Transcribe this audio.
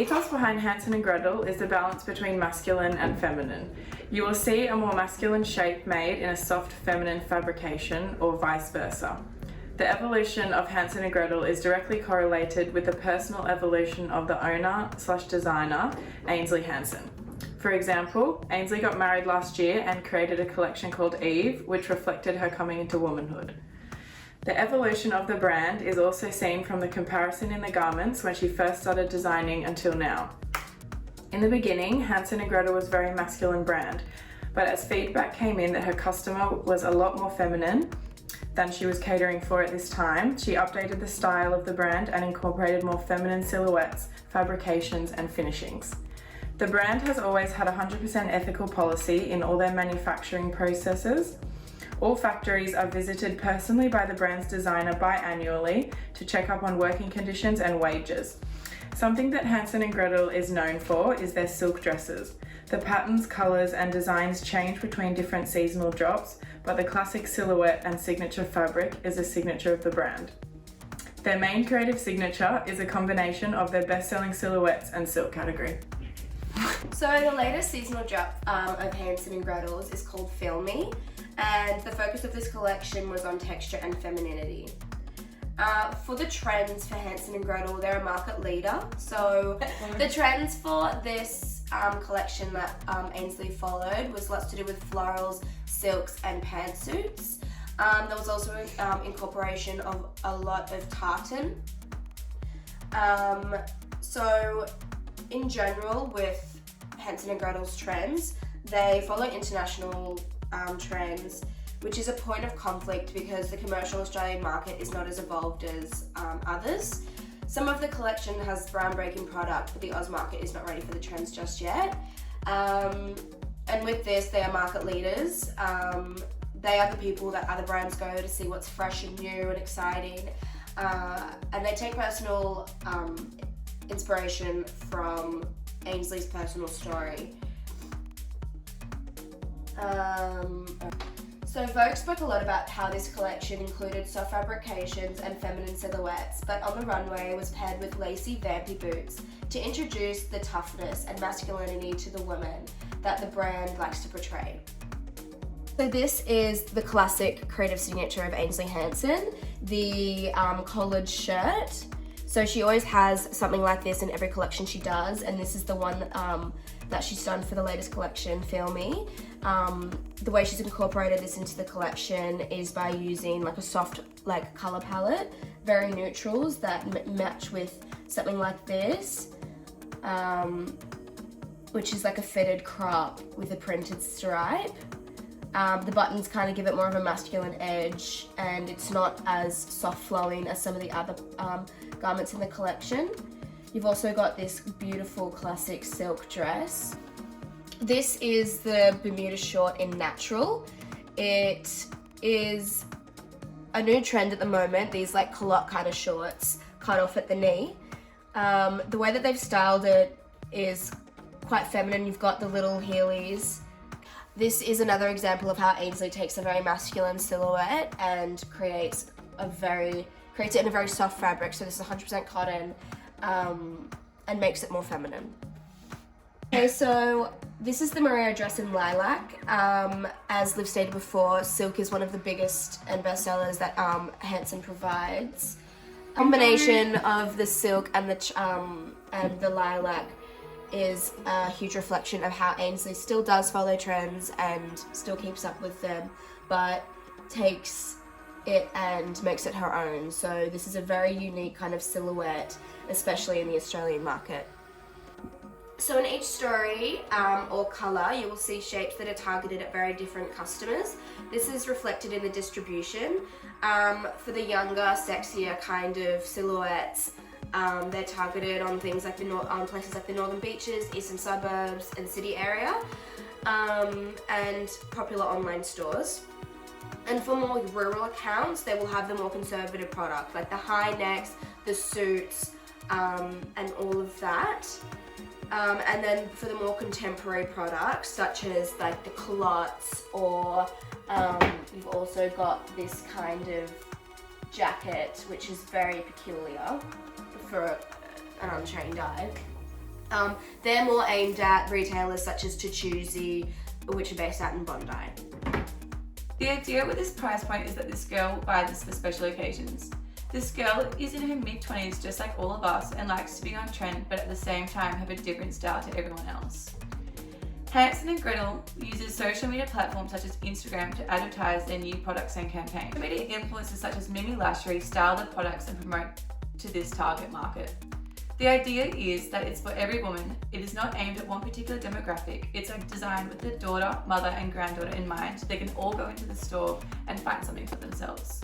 ethos behind Hansen and Gretel is the balance between masculine and feminine. You will see a more masculine shape made in a soft feminine fabrication, or vice versa. The evolution of Hansen and Gretel is directly correlated with the personal evolution of the owner/designer, Ainsley Hansen. For example, Ainsley got married last year and created a collection called Eve, which reflected her coming into womanhood. The evolution of the brand is also seen from the comparison in the garments when she first started designing until now. In the beginning, Hansen and Gretel was a very masculine brand, but as feedback came in that her customer was a lot more feminine than she was catering for at this time, she updated the style of the brand and incorporated more feminine silhouettes, fabrications, and finishings. The brand has always had 100% ethical policy in all their manufacturing processes. All factories are visited personally by the brand's designer biannually to check up on working conditions and wages. Something that Hansen and Gretel is known for is their silk dresses. The patterns, colours and designs change between different seasonal drops, but the classic silhouette and signature fabric is a signature of the brand. Their main creative signature is a combination of their best-selling silhouettes and silk category. So the latest seasonal drop of Hansen and Gretel's is called Feel Me, and the focus of this collection was on texture and femininity. For the trends for Hansen and Gretel, they're a market leader. So the trends for this collection that Ainsley followed was lots to do with florals, silks and pantsuits. There was also incorporation of a lot of tartan. So in general with Hansen and Gretel's trends, they follow international trends, which is a point of conflict because the commercial Australian market is not as evolved as others. Some of the collection has groundbreaking product, but the Oz market is not ready for the trends just yet. And with this, they are market leaders. They are the people that other brands go to see what's fresh and new and exciting. And they take personal inspiration from Ainsley's personal story. So Vogue spoke a lot about how this collection included soft fabrications and feminine silhouettes, but on the runway was paired with lacy, vampy boots to introduce the toughness and masculinity to the women that the brand likes to portray. So this is the classic creative signature of Ainsley Hansen, the collared shirt. So she always has something like this in every collection she does, and this is the one that she's done for the latest collection, Feel Me. The way she's incorporated this into the collection is by using like a soft color palette, very neutrals that match with something like this, which is like a fitted crop with a printed stripe. The buttons kind of give it more of a masculine edge, and it's not as soft flowing as some of the other garments in the collection. You've also got this beautiful classic silk dress. This is the Bermuda short in natural. It is a new trend at the moment, these like culotte kind of shorts cut off at the knee. The way that they've styled it is quite feminine. You've got the little heelys. This is another example of how Ainsley takes a very masculine silhouette and creates it in a very soft fabric. So this is 100% cotton and makes it more feminine. Okay, so this is the Maria dress in lilac. As Liv stated before, silk is one of the biggest and best sellers that Hansen provides. Combination of the silk and the lilac is a huge reflection of how Ainsley still does follow trends and still keeps up with them, but takes it and makes it her own. So this is a very unique kind of silhouette, especially in the Australian market. So in each story or colour, you will see shapes that are targeted at very different customers. This is reflected in the distribution. For the younger, sexier kind of silhouettes, they're targeted on things like on places like the northern beaches, eastern suburbs and city area, and popular online stores. And for more rural accounts, they will have the more conservative product, like the high necks, the suits, and all of that. And then for the more contemporary products, such as like the culottes, or you've also got this kind of jacket, which is very peculiar for an untrained eye. They're more aimed at retailers such as Choosy, which are based out in Bondi. The idea with this price point is that this girl buys this for special occasions. This girl is in her mid-20s just like all of us and likes to be on trend, but at the same time have a different style to everyone else. Hansen and Gretel uses social media platforms such as Instagram to advertise their new products and campaigns. Social media influencers such as Mimi Lashery style the products and promote to this target market. The idea is that it's for every woman. It is not aimed at one particular demographic. It's designed with the daughter, mother and granddaughter in mind. They can all go into the store and find something for themselves.